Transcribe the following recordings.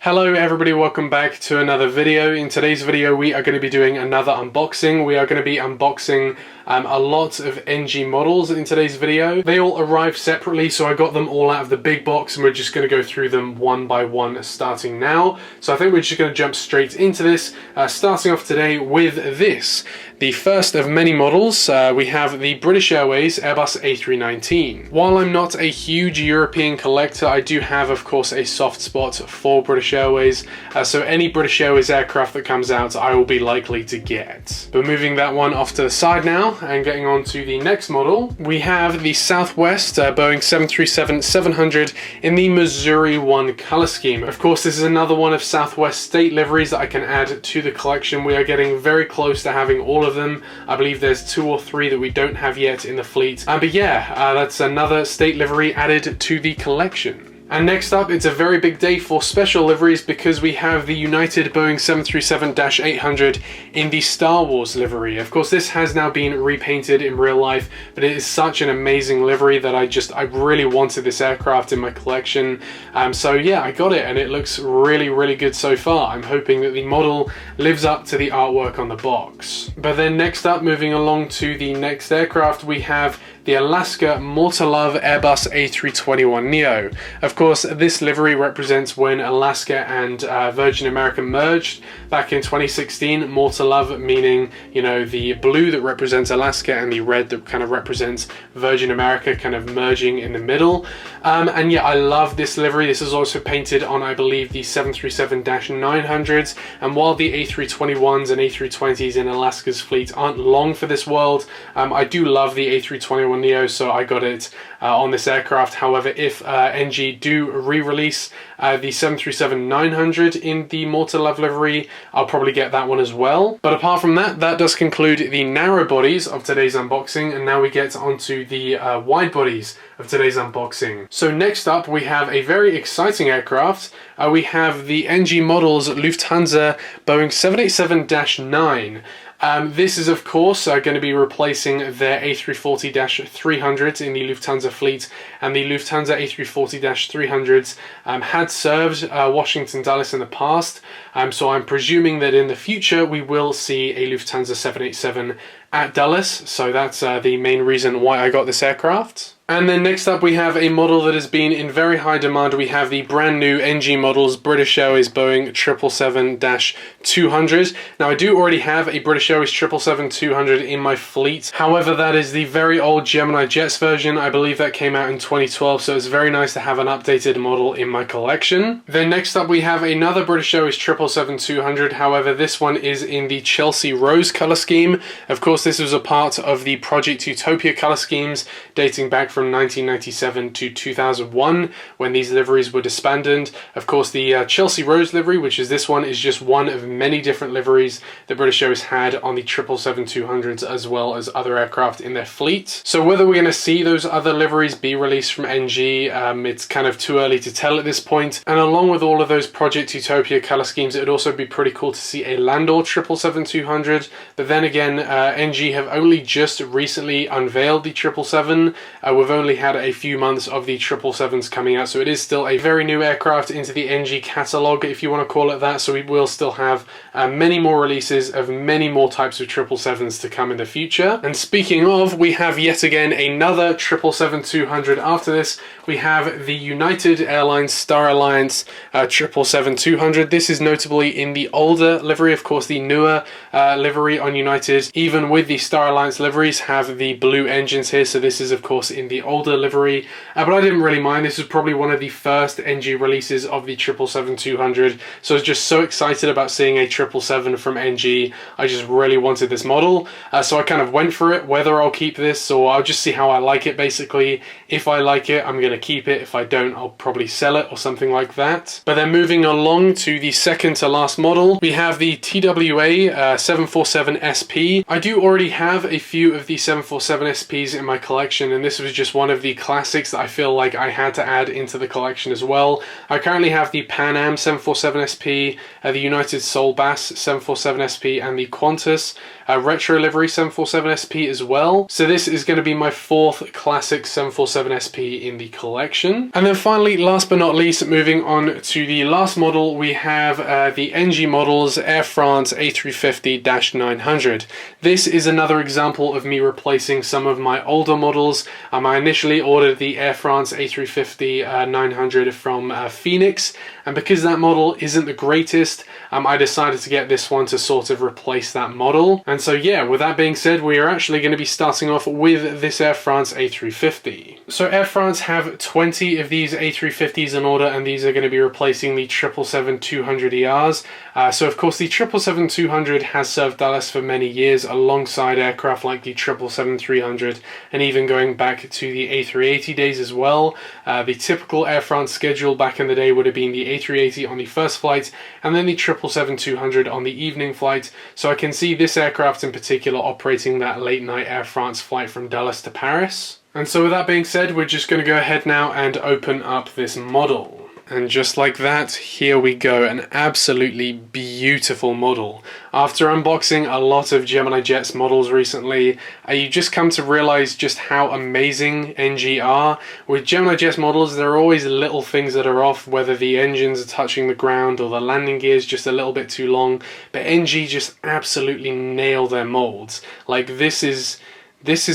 Hello everybody, welcome back to another video. In today's video we are going to be doing another unboxing. We are going to be unboxing a lot of NG models in today's video. They all arrived separately, so I got them all out of the big box and we're just going to go through them one by one starting now. So I think we're just going to jump straight into this, starting off today with this. The first of many models, we have the British Airways Airbus A319. While I'm not a huge European collector, I do have, of course, a soft spot for British Airways, so any British Airways aircraft that comes out, I will be likely to get. But moving that one off to the side now, and getting on to the next model, we have the Southwest Boeing 737-900 in the Missouri 1 color scheme. Of course, this is another one of Southwest state liveries that I can add to the collection. We are getting very close to having all of them. I believe there's 2 or 3 that we don't have yet in the fleet. But yeah, that's another state livery added to the collection. And next up, it's a very big day for special liveries because we have the United Boeing 737-800 in the Star Wars livery. Of course, this has now been repainted in real life, but it is such an amazing livery that I really wanted this aircraft in my collection. So yeah, I got it and it looks really, really good so far. I'm hoping that the model lives up to the artwork on the box. But then next up, moving along to the next aircraft, we have the Alaska More to Love Airbus A321neo. Of course, this livery represents when Alaska and Virgin America merged back in 2016. More to Love meaning, you know, the blue that represents Alaska and the red that kind of represents Virgin America kind of merging in the middle. And yeah, I love this livery. This is also painted on, I believe, the 737-900s. And while the A321s and A320s in Alaska's fleet aren't long for this world, I do love the A321neo, so I got it on this aircraft. However, if NG do re-release the 737-900 in the More to Love livery, I'll probably get that one as well. But apart from that, that does conclude the narrow bodies of today's unboxing, and now we get onto the wide bodies of today's unboxing. So next up, we have a very exciting aircraft. We have the NG models Lufthansa Boeing 787-9. This is of course going to be replacing their A340-300s in the Lufthansa fleet, and the Lufthansa A340-300s had served Washington Dulles in the past, so I'm presuming that in the future we will see a Lufthansa 787 at Dulles, so that's the main reason why I got this aircraft. And then next up we have a model that has been in very high demand. We have the brand new NG models British Airways Boeing 777-200. Now I do already have a British Airways 777-200 in my fleet. However, that is the very old Gemini Jets version. I believe that came out in 2012, so it's very nice to have an updated model in my collection. Then next up we have another British Airways 777-200. However, this one is in the Chelsea Rose color scheme. Of course, this was a part of the Project Utopia color schemes dating back from 1997 to 2001 when these liveries were disbanded. Of course, the Chelsea Rose livery, which is this one, is just one of many different liveries that British Airways had on the 777-200s as well as other aircraft in their fleet. So whether we're going to see those other liveries be released from NG, it's kind of too early to tell at this point. And along with all of those Project Utopia color schemes, it would also be pretty cool to see a Landor 777-200. But then again, NG have only just recently unveiled the 777. We've only had a few months of the 777s coming out, so it is still a very new aircraft into the NG catalogue, if you want to call it that. So we will still have many more releases of many more types of 777s to come in the future. And speaking of, we have yet again another 777-200 after this. We have the United Airlines Star Alliance 777-200. This is notably in the older livery. Of course, the newer livery on United, even with the Star Alliance liveries, have the blue engines here. So this is of course in the older livery, but I didn't really mind. This was probably one of the first NG releases of the 777-200, so I was just so excited about seeing a 777 from NG. I just really wanted this model, so I kind of went for it, whether I'll keep this or I'll just see how I like it basically. If I like it, I'm going to keep it. If I don't, I'll probably sell it or something like that. But then moving along to the second to last model, we have the TWA 747 SP. I do already have a few of the 747 SPs in my collection, and this was just one of the classics that I feel like I had to add into the collection as well. I currently have the Pan Am 747 SP, the United Sol Bass 747 SP, and the Qantas retro livery 747 SP as well. So this is going to be my fourth classic 747 SP in the collection. And then finally, last but not least, moving on to the last model, we have the NG models Air France A350-900. This is another example of me replacing some of my older models. I initially ordered the Air France A350-900 from Phoenix, and because that model isn't the greatest, I decided to get this one to sort of replace that model. And so yeah, with that being said, we are actually going to be starting off with this Air France A350. So Air France have 20 of these A350s in order, and these are going to be replacing the 777-200ERs. So of course the 777-200 has served Dallas for many years alongside aircraft like the 777-300, and even going back to the A380 days as well. The typical Air France schedule back in the day would have been the A380 on the first flight, and then the 777-200 on the evening flight. So I can see this aircraft in particular operating that late night Air France flight from Dallas to Paris. And so with that being said, we're just going to go ahead now and open up this model. And just like that, here we go, an absolutely beautiful model. After unboxing a lot of Gemini Jets models recently, you just come to realize just how amazing NG are. With Gemini Jets models, there are always little things that are off, whether the engines are touching the ground or the landing gear is just a little bit too long, but NG just absolutely nail their molds. Like this is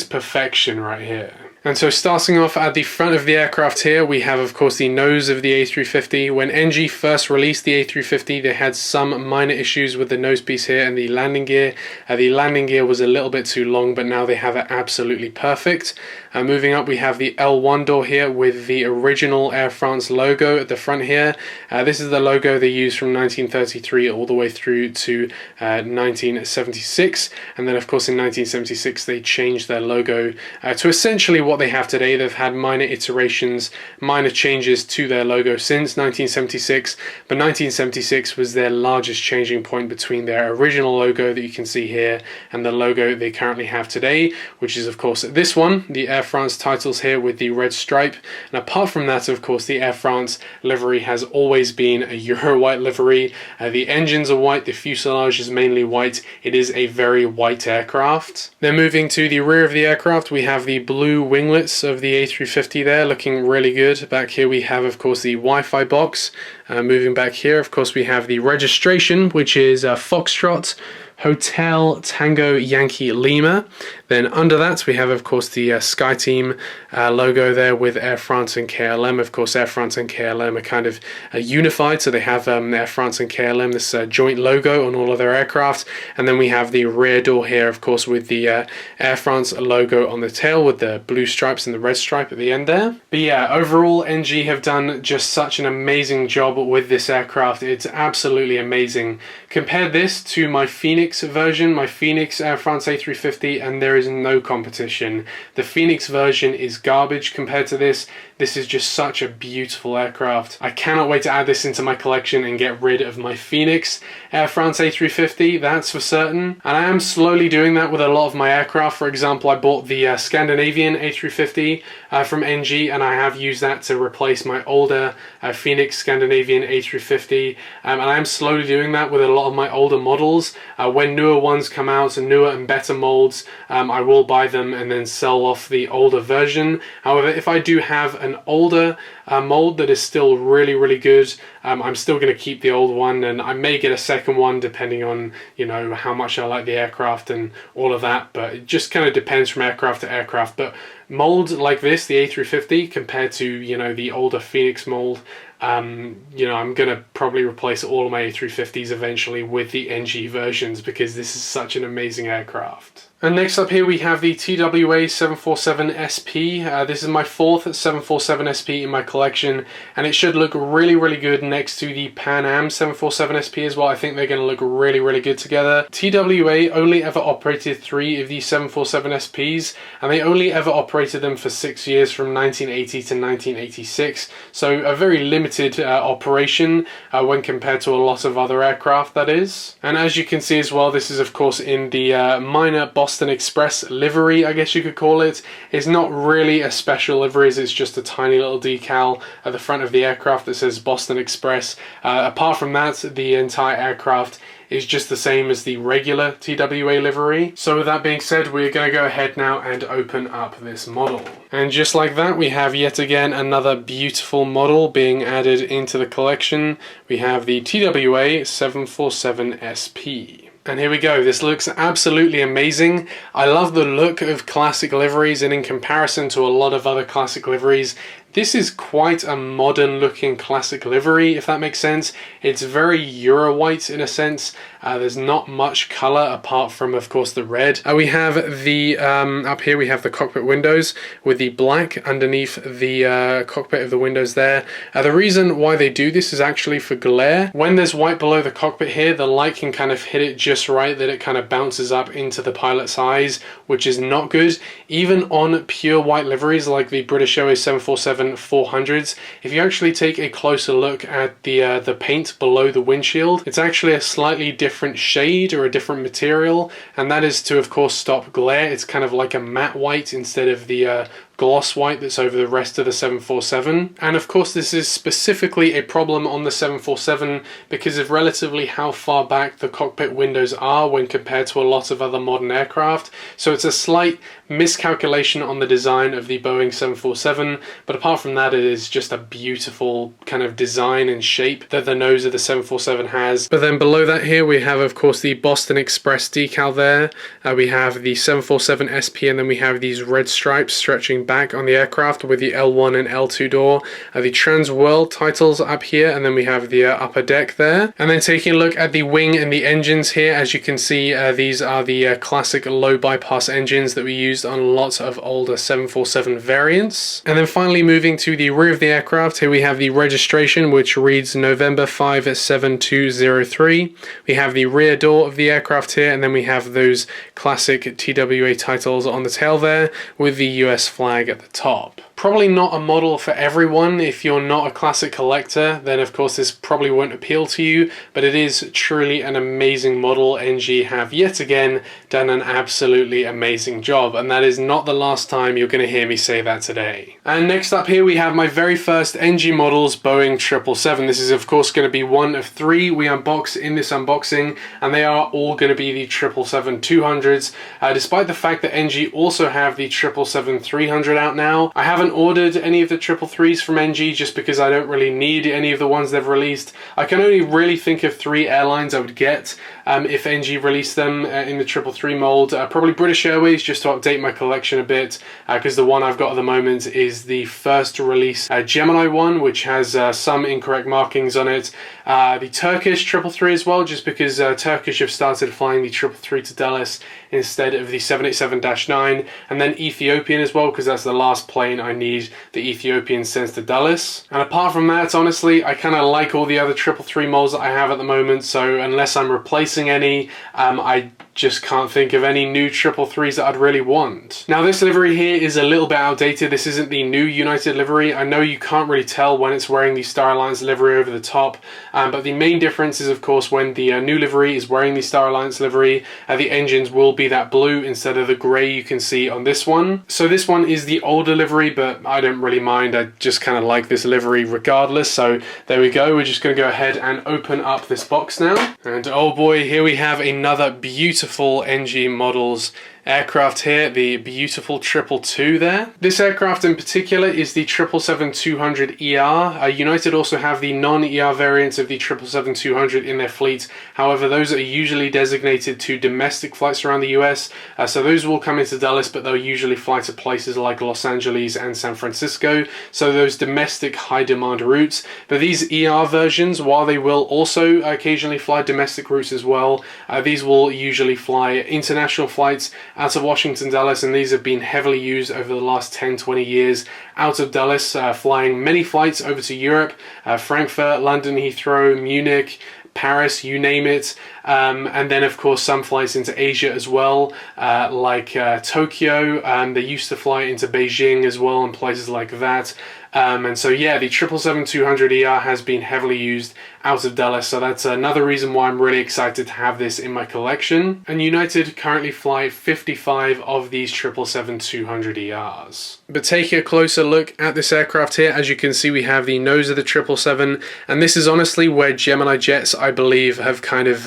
perfection right here. And so starting off at the front of the aircraft here, we have of course the nose of the A350. When NG first released the A350, they had some minor issues with the nose piece here and the landing gear. The landing gear was a little bit too long, but now they have it absolutely perfect. Moving up, we have the L1 door here with the original Air France logo at the front here. This is the logo they used from 1933 all the way through to 1976. And then of course in 1976 they changed their logo to essentially what they have today. They've had minor iterations, minor changes to their logo since 1976, but 1976 was their largest changing point between their original logo that you can see here and the logo they currently have today, which is of course this one, the Air France titles here with the red stripe. And apart from that, of course, the Air France livery has always been a Euro white livery. The engines are white, the fuselage is mainly white. It is a very white aircraft. Then moving to the rear of the aircraft, we have the blue winglets of the A350 there, looking really good. Back here we have, of course, the Wi-Fi box. Moving back here, of course, we have the registration, which is Foxtrot Hotel Tango Yankee Lima. Then under that we have of course the SkyTeam logo there with Air France and KLM. Of course Air France and KLM are kind of unified, so they have Air France and KLM, this joint logo on all of their aircraft. And then we have the rear door here of course with the Air France logo on the tail with the blue stripes and the red stripe at the end there. But yeah, overall NG have done just such an amazing job with this aircraft. It's absolutely amazing. Compare this to my Phoenix version, my Phoenix Air France A350, and there is no competition. The Phoenix version is garbage compared to this. This is just such a beautiful aircraft. I cannot wait to add this into my collection and get rid of my Phoenix Air France A350, that's for certain. And I am slowly doing that with a lot of my aircraft. For example, I bought the Scandinavian A350 from NG, and I have used that to replace my older Phoenix Scandinavian A350. And I am slowly doing that with a lot of my older models. When newer ones come out and newer and better molds, I will buy them and then sell off the older version. However, if I do have an older mold that is still really good, I'm still going to keep the old one, and I may get a second one depending on, you know, how much I like the aircraft and all of that, but it just kind of depends from aircraft to aircraft. But molds like this, the A350, compared to, you know, the older Phoenix mold, you know, I'm gonna probably replace all of my A350s eventually with the NG versions because this is such an amazing aircraft. And next up here we have the TWA 747 SP. This is my fourth 747 SP in my collection, and it should look really good next to the Pan Am 747 SP as well. I think they're going to look really good together. TWA only ever operated 3 of these 747 SPs, and they only ever operated them for 6 years from 1980 to 1986, so a very limited operation when compared to a lot of other aircraft, that is. And as you can see as well, this is of course in the minor Boss Boston Express livery, I guess you could call it. It's not really a special livery, it's just a tiny little decal at the front of the aircraft that says Boston Express. Apart from that, the entire aircraft is just the same as the regular TWA livery. So with that being said, we're going to go ahead now and open up this model. And just like that, we have yet again another beautiful model being added into the collection. We have the TWA 747 SP. And here we go. This looks absolutely amazing. I love the look of classic liveries, and in comparison to a lot of other classic liveries, this is quite a modern looking classic livery, if that makes sense. It's very Euro white in a sense. There's not much color apart from, of course, the red. We have the, up here we have the cockpit windows with the black underneath the cockpit of the windows there. The reason why they do this is actually for glare. When there's white below the cockpit here, the light can kind of hit it just right that it kind of bounces up into the pilot's eyes, which is not good. Even on pure white liveries like the British Airways 747-400s, if you actually take a closer look at the paint below the windshield, it's actually a slightly different shade or a different material, and that is to, of course, stop glare. It's kind of like a matte white instead of the gloss white that's over the rest of the 747. And of course this is specifically a problem on the 747 because of relatively how far back the cockpit windows are when compared to a lot of other modern aircraft. So it's a slight miscalculation on the design of the Boeing 747, but apart from that, it is just a beautiful kind of design and shape that the nose of the 747 has. But then below that here we have, of course, the Boston Express decal there. We have the 747 SP, and then we have these red stripes stretching back on the aircraft with the L1 and L2 door. The Trans World titles up here, and then we have the upper deck there. And then taking a look at the wing and the engines here, as you can see, these are the classic low bypass engines that we used on lots of older 747 variants. And then finally moving to the rear of the aircraft, here we have the registration, which reads November 57203. We have the rear door of the aircraft here, and then we have those classic TWA titles on the tail there with the US flag at the top. Probably not a model for everyone. If you're not a classic collector, then of course this probably won't appeal to you, but it is truly an amazing model. NG have yet again done an absolutely amazing job, and that is not the last time you're going to hear me say that today. And next up here we have my very first NG models, Boeing 777. This is of course going to be one of three we unbox in this unboxing, and they are all going to be the 777-200s, despite the fact that NG also have the 777-300 out now. I haven't ordered any of the 333s from NG just because I don't really need any of the ones they've released. I can only really think of three airlines I would get if NG released them in the 333 mold. Probably British Airways, just to update my collection a bit, because the one I've got at the moment is the first release Gemini one, which has some incorrect markings on it. The Turkish 333 as well, just because Turkish have started flying the 333 to Dallas instead of the 787-9, and then Ethiopian as well, because that's the last plane I need the Ethiopian sends to Dallas. And apart from that, honestly, I kind of like all the other 333 molds that I have at the moment, so unless I'm replacing any, I just can't think of any new 333s that I'd really want. Now this livery here is a little bit outdated. This isn't the new United livery. I know you can't really tell when it's wearing the Star Alliance livery over the top, but the main difference is of course when the new livery is wearing the Star Alliance livery, the engines will be that blue instead of the grey you can see on this one. So this one is the older livery, but I don't really mind. I just kind of like this livery regardless. So there we go. We're just going to go ahead and open up this box now. And oh boy, here we have another beautiful NG models aircraft here, the beautiful 222 there. This aircraft in particular is the 777-200ER. United also have the non-ER variants of the 777-200 in their fleet. However, those are usually designated to domestic flights around the US, so those will come into Dallas, but they'll usually fly to places like Los Angeles and San Francisco, so those domestic high demand routes. But these ER versions, while they will also occasionally fly domestic routes as well, these will usually fly international flights out of Washington, Dallas, and these have been heavily used over the last 10-20 years out of Dallas, flying many flights over to Europe, Frankfurt, London, Heathrow, Munich, Paris, you name it, and then of course some flights into Asia as well, like Tokyo. They used to fly into Beijing as well and places like that. And so yeah, the 777-200ER has been heavily used out of Dulles, so that's another reason why I'm really excited to have this in my collection. And United currently fly 55 of these 777-200ERs. But taking a closer look at this aircraft here, as you can see, we have the nose of the 777, and this is honestly where Gemini Jets, I believe, have kind of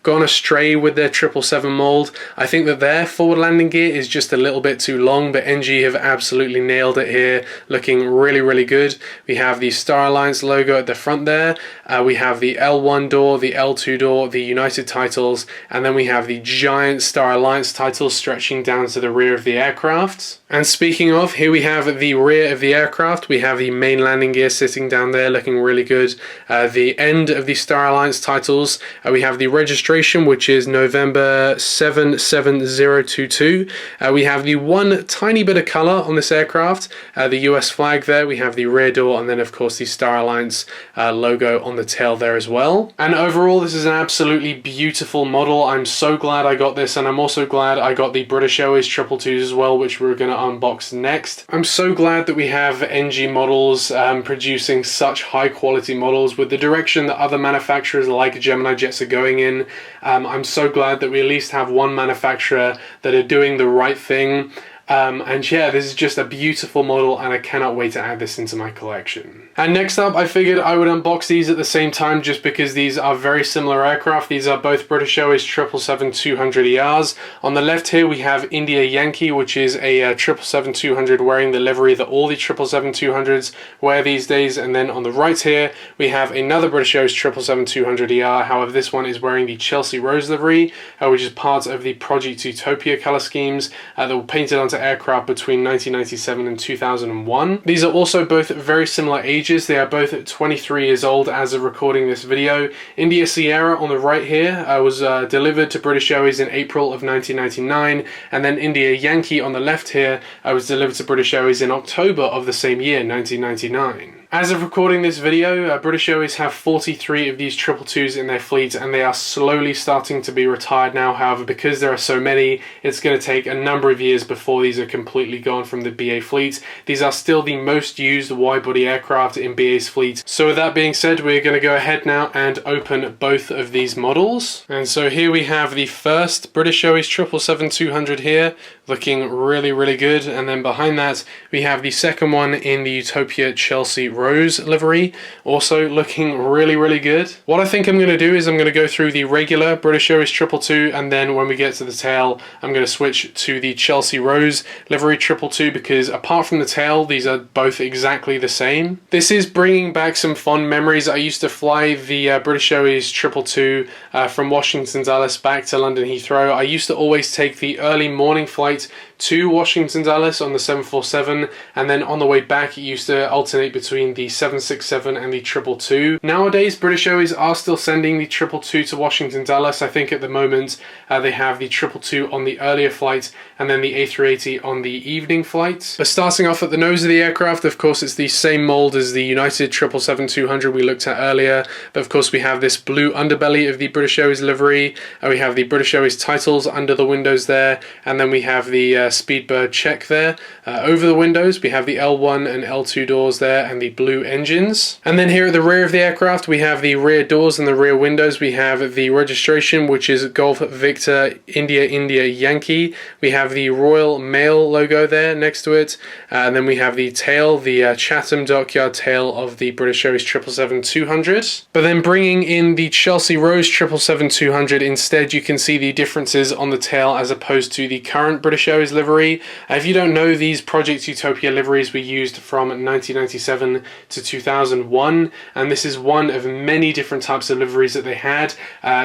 gone astray with their 777 mold. I think that their forward landing gear is just a little bit too long, but NG have absolutely nailed it here, looking really, really good. We have the Star Alliance logo at the front there. We have the L1 door, the L2 door, the United titles, and then we have the giant Star Alliance titles stretching down to the rear of the aircraft. And speaking of, here we have the rear of the aircraft. We have the main landing gear sitting down there looking really good. The end of the Star Alliance titles, we have the registration, which is November 77022. We have the one tiny bit of color on this aircraft, the US flag there. We have the rear door, and then of course the Star Alliance logo on the tail there as well. And overall, this is an absolutely beautiful model. I'm so glad I got this, and I'm also glad I got the British Airways 222s as well, which we're going to unbox next. I'm so glad that we have NG models producing such high quality models with the direction that other manufacturers like Gemini Jets are going in. I'm so glad that we at least have one manufacturer that are doing the right thing. And yeah, this is just a beautiful model, and I cannot wait to add this into my collection. And next up, I figured I would unbox these at the same time just because these are very similar aircraft. These are both British Airways 777-200ERs. On the left here, we have India Yankee, which is a 777-200 wearing the livery that all the 777-200s wear these days. And then on the right here, we have another British Airways 777-200ER. However, this one is wearing the Chelsea Rose livery, which is part of the Project Utopia color schemes that were painted onto aircraft between 1997 and 2001. These are also both very similar ages. They are both 23 years old as of recording this video. India Sierra on the right here was delivered to British Airways in April of 1999, and then India Yankee on the left here was delivered to British Airways in October of the same year, 1999. As of recording this video, British Airways have 43 of these 222s in their fleet, and they are slowly starting to be retired now. However, because there are so many, it's going to take a number of years before these are completely gone from the BA fleet. These are still the most used wide-body aircraft in BA's fleet. So with that being said, we're going to go ahead now and open both of these models. And so here we have the first British Airways 777-200 here, looking really, really good. And then behind that, we have the second one in the Utopia Chelsea Rose livery, also looking really, really good. What I think I'm going to do is I'm going to go through the regular British Airways 222, and then when we get to the tail, I'm going to switch to the Chelsea Rose livery 222, because apart from the tail, these are both exactly the same. This is bringing back some fond memories. I used to fly the British Airways 222 from Washington Dulles back to London Heathrow. I used to always take the early morning flight to Washington Dulles on the 747, and then on the way back it used to alternate between the 767 and the 222. Nowadays, British Airways are still sending the 222 to Washington Dulles. I think at the moment they have the 222 on the earlier flight and then the A380 on the evening flight. But starting off at the nose of the aircraft, of course it's the same mold as the United 777-200 we looked at earlier, but of course we have this blue underbelly of the British Airways livery, we have the British Airways titles under the windows there, and then we have the Speedbird check there. Over the windows we have the L1 and L2 doors there and the blue engines. And then here at the rear of the aircraft we have the rear doors and the rear windows. We have the registration, which is Golf Victor India India Yankee. We have the Royal Mail logo there next to it, and then we have the tail, the Chatham Dockyard tail of the British Airways 777-200. But then bringing in the Chelsea Rose 777-200 instead, you can see the differences on the tail as opposed to the current British Airways livery. If you don't know, these Project Utopia liveries were used from 1997 to 2001, and this is one of many different types of liveries that they had.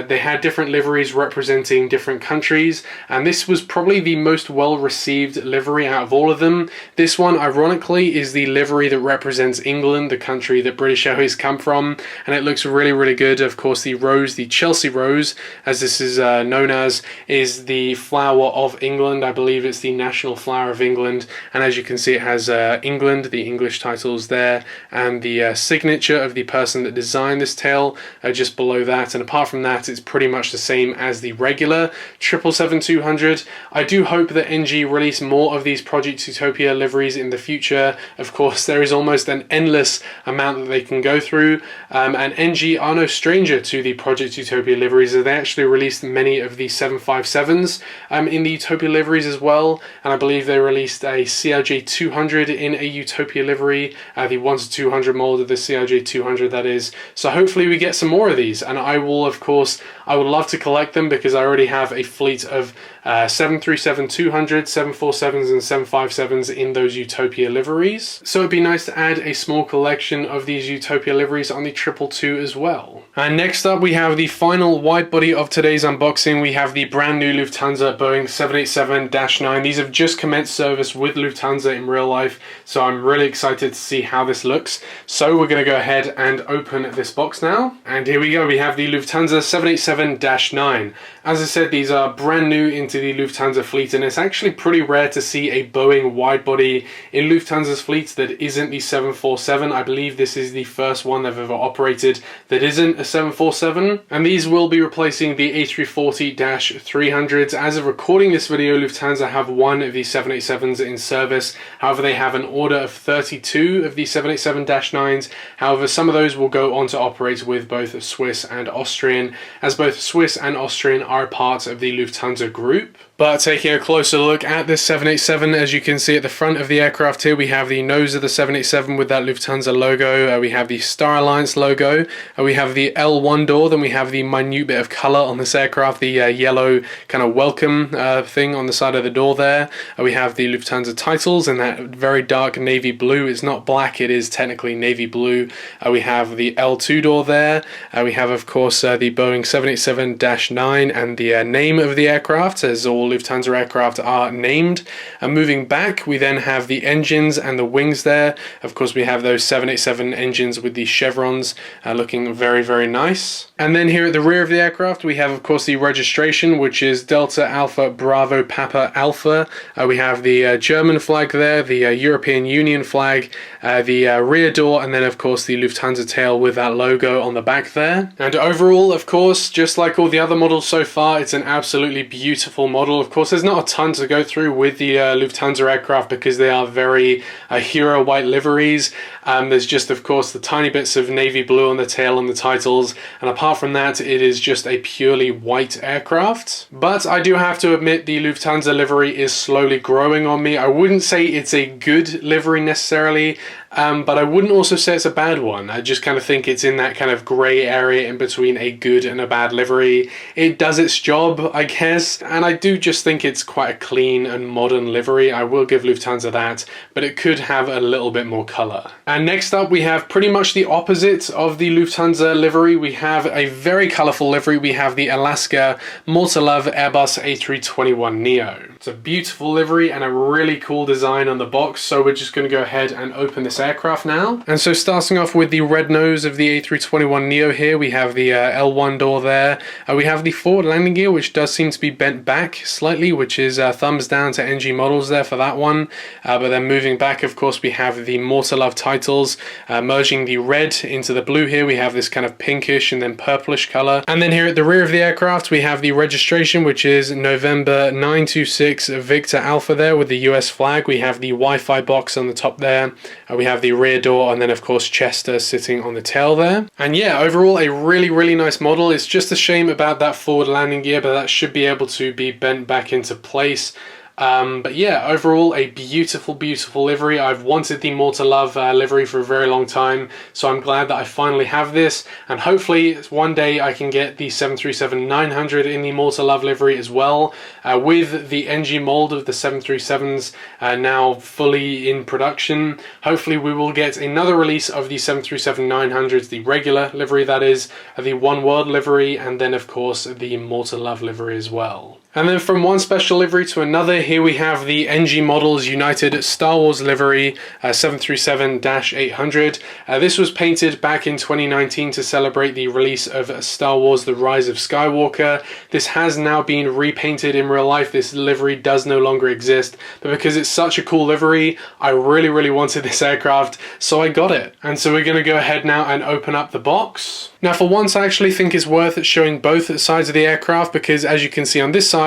They had different liveries representing different countries, and this was probably the most well-received livery out of all of them. This one, ironically, is the livery that represents England, the country that British Airways come from, and it looks really, really good. Of course, the rose, the Chelsea Rose, as this is known as, is the flower of England. I believe it's the national flower of England, and as you can see, it has England, the English titles there, and the signature of the person that designed this tail just below that. And apart from that, it's pretty much the same as the regular 777-200. I do hope that NG release more of these Project Utopia liveries in the future. Of course, there is almost an endless amount that they can go through, and NG are no stranger to the Project Utopia liveries, as they actually released many of the 757s in the Utopia liveries as well, and I believe they released a CRJ-200 in a Utopia livery, the 1-200 mold of the CRJ-200 that is. So hopefully we get some more of these, and I will, of course, I would love to collect them because I already have a fleet of 737-200, 747s and 757s in those Utopia liveries. So it'd be nice to add a small collection of these Utopia liveries on the 222 as well. And next up we have the final wide body of today's unboxing. We have the brand new Lufthansa Boeing 787-9. These have just commenced service with Lufthansa in real life, so I'm really excited to see how this looks. So we're going to go ahead and open this box now. And here we go, we have the Lufthansa 787-9. As I said, these are brand new into the Lufthansa fleet, and it's actually pretty rare to see a Boeing wide body in Lufthansa's fleet that isn't the 747. I believe this is the first one they've ever operated that isn't a 747, and these will be replacing the A350-300s. As of recording this video, Lufthansa have one of the 787s in service. However, they have an order of 32 of the 787-9s. However, some of those will go on to operate with both Swiss and Austrian, as both Swiss and Austrian are part of the Lufthansa group. But taking a closer look at this 787, as you can see at the front of the aircraft here, we have the nose of the 787 with that Lufthansa logo, we have the Star Alliance logo, we have the L1 door, then we have the minute bit of colour on this aircraft, the yellow kind of welcome thing on the side of the door there. We have the Lufthansa titles in that very dark navy blue. It's not black, it is technically navy blue. We have the L2 door there. We have, of course, the Boeing 787-9 and the name of the aircraft, as all Lufthansa aircraft are named. And moving back, we then have the engines and the wings there. Of course, we have those 787 engines with the chevrons looking very, very nice. And then here at the rear of the aircraft, we have, of course, the registration, which is Delta Alpha Bravo Papa Alpha. We have the German flag there, the European Union flag, the rear door, and then, of course, the Lufthansa tail with that logo on the back there. And overall, of course, just like all the other models so far, it's an absolutely beautiful model. Of course, there's not a ton to go through with the Lufthansa aircraft because they are very hero white liveries. There's just, of course, the tiny bits of navy blue on the tail and the titles, and apart from that, it is just a purely white aircraft. But I do have to admit, the Lufthansa livery is slowly growing on me. I wouldn't say it's a good livery necessarily, but I wouldn't also say it's a bad one. I just kind of think it's in that kind of grey area in between a good and a bad livery. It does its job, I guess, and I do just think it's quite a clean and modern livery. I will give Lufthansa that, but it could have a little bit more colour. And next up, we have pretty much the opposite of the Lufthansa livery. We have a very colourful livery. We have the Alaska More to Love Airbus A321neo. It's a beautiful livery and a really cool design on the box, so we're just going to go ahead and open this aircraft now. And so starting off with the red nose of the A321neo here, we have the L1 door there. We have the forward landing gear, which does seem to be bent back slightly, which is thumbs down to NG models there for that one. But then moving back, of course, we have the More to Love titles, merging the red into the blue here. We have this kind of pinkish and then purplish color. And then here at the rear of the aircraft, we have the registration, which is November 926 Victor Alpha there with the US flag. We have the Wi-Fi box on the top there. We have the rear door, and then of course Chester sitting on the tail there. And yeah, overall a really, really nice model. It's just a shame about that forward landing gear, but that should be able to be bent back into place. But yeah, overall a beautiful, beautiful livery. I've wanted the More to Love livery for a very long time, so I'm glad that I finally have this, and hopefully one day I can get the 737-900 in the More to Love livery as well, with the NG mold of the 737s now fully in production. Hopefully we will get another release of the 737-900s, the regular livery that is, the One World livery, and then of course the More to Love livery as well. And then from one special livery to another, here we have the NG Models United StarWars livery 737-800. This was painted back in 2019 to celebrate the release of Star Wars The Rise of Skywalker. This has now been repainted in real life. This livery does no longer exist, but because it's such a cool livery, I really wanted this aircraft, so I got it. And so we're going to go ahead now and open up the box. Now for once, I actually think it's worth showing both sides of the aircraft, because as you can see on this side,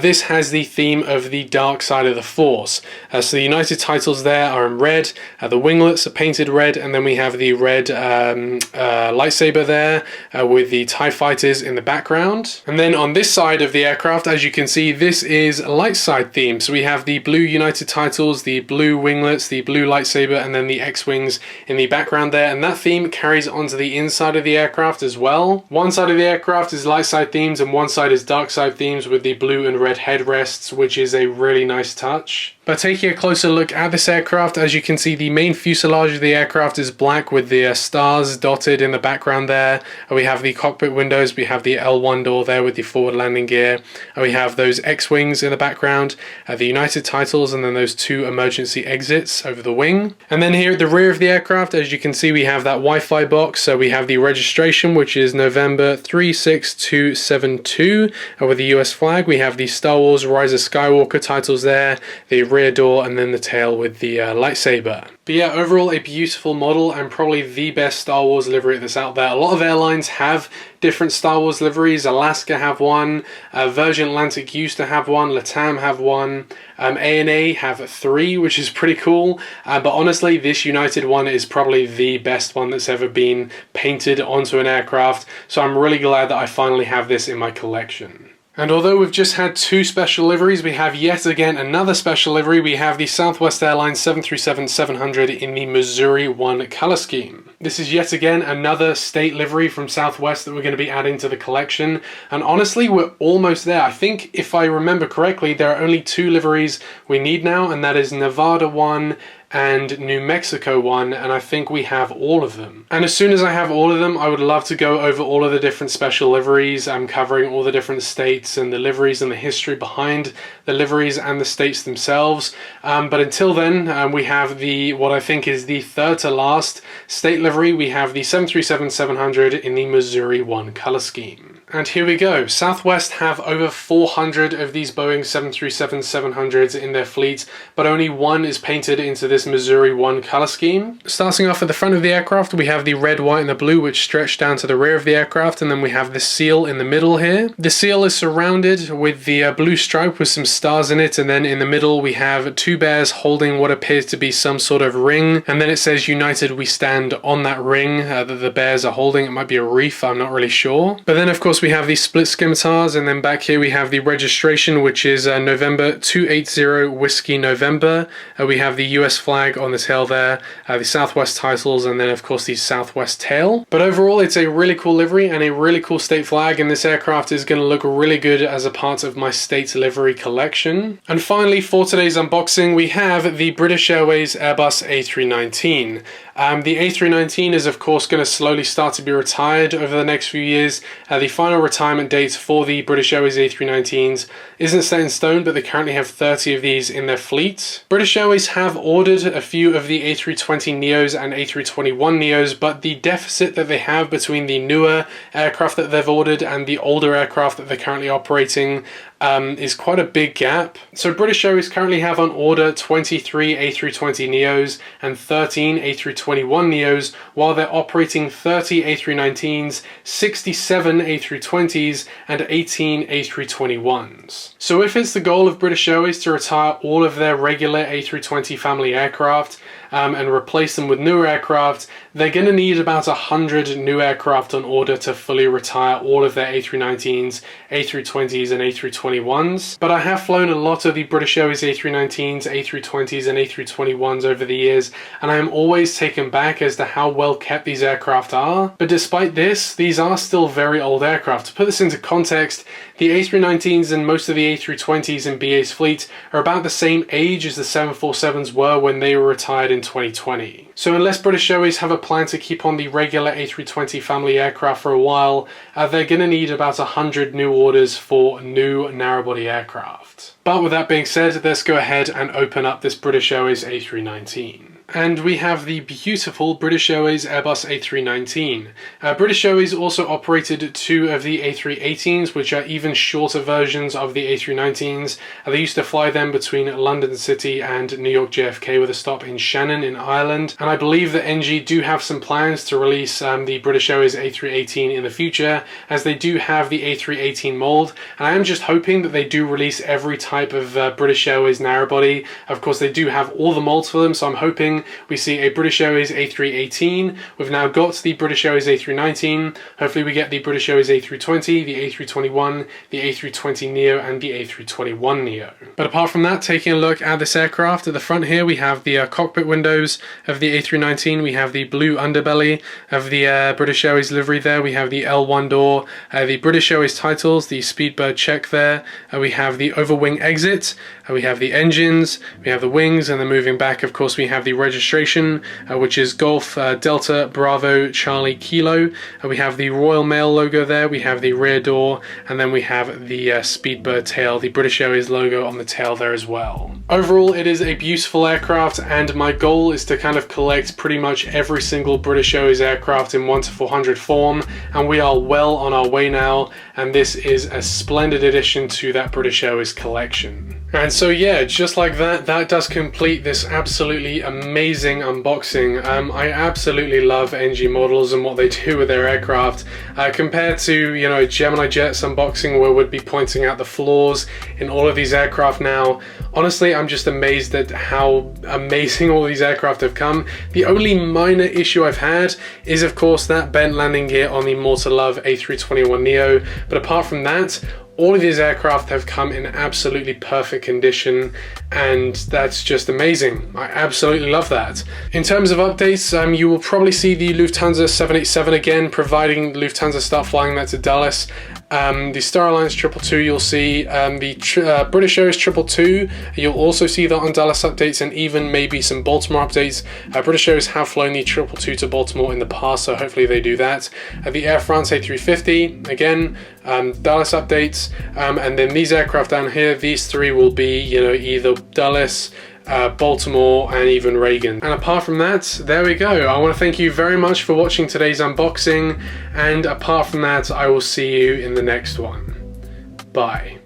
this has the theme of the dark side of the Force. So the United titles there are in red, the winglets are painted red, and then we have the red lightsaber there with the TIE fighters in the background. And then on this side of the aircraft, as you can see, this is light side theme. So we have the blue United titles, the blue winglets, the blue lightsaber, and then the X-wings in the background there, and that theme carries onto the inside of the aircraft as well. One side of the aircraft is light side themes and one side is dark side themes with the blue and red headrests, which is a really nice touch. But taking a closer look at this aircraft, as you can see, the main fuselage of the aircraft is black with the stars dotted in the background there. We have the cockpit windows, we have the L1 door there with the forward landing gear, and we have those X-wings in the background, the United titles, and then those two emergency exits over the wing. And then here at the rear of the aircraft, as you can see, we have that Wi-Fi box. So we have the registration, which is November 36272 with the US flag. We have the Star Wars Rise of Skywalker titles there, the rear door, and then the tail with the lightsaber. But yeah, overall a beautiful model and probably the best Star Wars livery that's out there. A lot of airlines have different Star Wars liveries. Alaska have one, Virgin Atlantic used to have one, LATAM have one, ANA have 3, which is pretty cool. But honestly, this United one is probably the best one that's ever been painted onto an aircraft. So I'm really glad that I finally have this in my collection. And although we've just had 2 special liveries, we have yet again another special livery. We have the Southwest Airlines 737-700 in the Missouri 1 color scheme. This is yet again another state livery from Southwest that we're going to be adding to the collection. And honestly, we're almost there. I think if I remember correctly, there are only 2 liveries we need now, and that is Nevada 1 and New Mexico 1, and I think we have all of them. And as soon as I have all of them, I would love to go over all of the different special liveries. I'm covering all the different states and the liveries and the history behind the liveries and the states themselves. But until then, we have what I think is the third to last state livery. We have the 737-700 in the Missouri 1 color scheme. And here we go. Southwest have over 400 of these Boeing 737-700s in their fleet, but only one is painted into this Missouri 1 color scheme. Starting off at the front of the aircraft, we have the red, white, and the blue, which stretch down to the rear of the aircraft, and then we have the seal in the middle here. The seal is surrounded with the blue stripe with some stars in it, and then in the middle we have 2 bears holding what appears to be some sort of ring, and then it says United We Stand on that ring that the bears are holding. It might be a reef, I'm not really sure. But then of course we have the split scimitars, and then back here we have the registration, which is November 280 Whiskey November. We have the US flag on the tail there, the Southwest titles, and then of course the Southwest tail. But overall, it's a really cool livery and a really cool state flag, and this aircraft is going to look really good as a part of my state livery collection. And finally, for today's unboxing, we have the British Airways Airbus A319. The A319 is of course going to slowly start to be retired over the next few years. The final retirement date for the British Airways A319s isn't set in stone, but they currently have 30 of these in their fleet. British Airways have ordered a few of the A320neos and A321neos, but the deficit that they have between the newer aircraft that they've ordered and the older aircraft that they're currently operating is quite a big gap. So British Airways currently have on order 23 A320neos and 13 A321neos, while they're operating 30 A319s, 67 A320s, and 18 A321s. So if it's the goal of British Airways to retire all of their regular A320 family aircraft and replace them with newer aircraft, they're going to need about 100 new aircraft on order to fully retire all of their A319s, A320s, and A321s. But I have flown a lot of the British Airways A319s, A320s, and A321s over the years, and I am always taken back as to how well kept these aircraft are. But despite this, these are still very old aircraft. To put this into context, the A319s and most of the A320s in BA's fleet are about the same age as the 747s were when they were retired in in 2020. So unless British Airways have a plan to keep on the regular A320 family aircraft for a while, they're going to need about 100 new orders for new narrowbody aircraft. But with that being said, let's go ahead and open up this British Airways A319. And we have the beautiful British Airways Airbus A319. British Airways also operated two of the A318s, which are even shorter versions of the A319s. They used to fly them between London City and New York JFK with a stop in Shannon in Ireland. And I believe that NG do have some plans to release the British Airways A318 in the future, as they do have the A318 mold. And I am just hoping that they do release every type of British Airways narrowbody. Of course, they do have all the molds for them, so I'm hoping we see a British Airways A318. We've now got the British Airways A319. Hopefully we get the British Airways A320, the A321, the A320neo, and the A321neo. But apart from that, taking a look at this aircraft, at the front here we have the cockpit windows of the A319. We have the blue underbelly of the British Airways livery there. We have the L1 door, the British Airways titles, the Speedbird check there. We have the overwing exit. We have the engines, we have the wings, and then moving back, of course, we have the registration, which is Golf Delta Bravo Charlie Kilo. We have the Royal Mail logo there, we have the rear door, and then we have the Speedbird tail, the British Airways logo on the tail there as well. Overall, it is a beautiful aircraft, and my goal is to kind of collect pretty much every single British Airways aircraft in 1-400 form, and we are well on our way now, and this is a splendid addition to that British Airways collection. And so yeah, just like that, that does complete this absolutely amazing unboxing. I absolutely love NG models and what they do with their aircraft. Compared to, you know, Gemini Jet's unboxing where we'd be pointing out the flaws in all of these aircraft now, honestly, I'm just amazed at how amazing all these aircraft have come. The only minor issue I've had is, of course, that bent landing gear on the more to love A321neo, but apart from that, all of these aircraft have come in absolutely perfect condition, and that's just amazing. I absolutely love that. In terms of updates, you will probably see the Lufthansa 787 again, providing Lufthansa start flying that to Dallas. The Star Alliance 222 you'll see, the British Airways 222, you'll also see that on Dallas updates, and even maybe some Baltimore updates. British Airways have flown the 222 to Baltimore in the past, so hopefully they do that. The Air France A350, again, Dallas updates, and then these aircraft down here, these three will be, you know, either Dallas, Baltimore, and even Reagan. And apart from that, there we go. I want to thank you very much for watching today's unboxing, and apart from that, I will see you in the next one. Bye.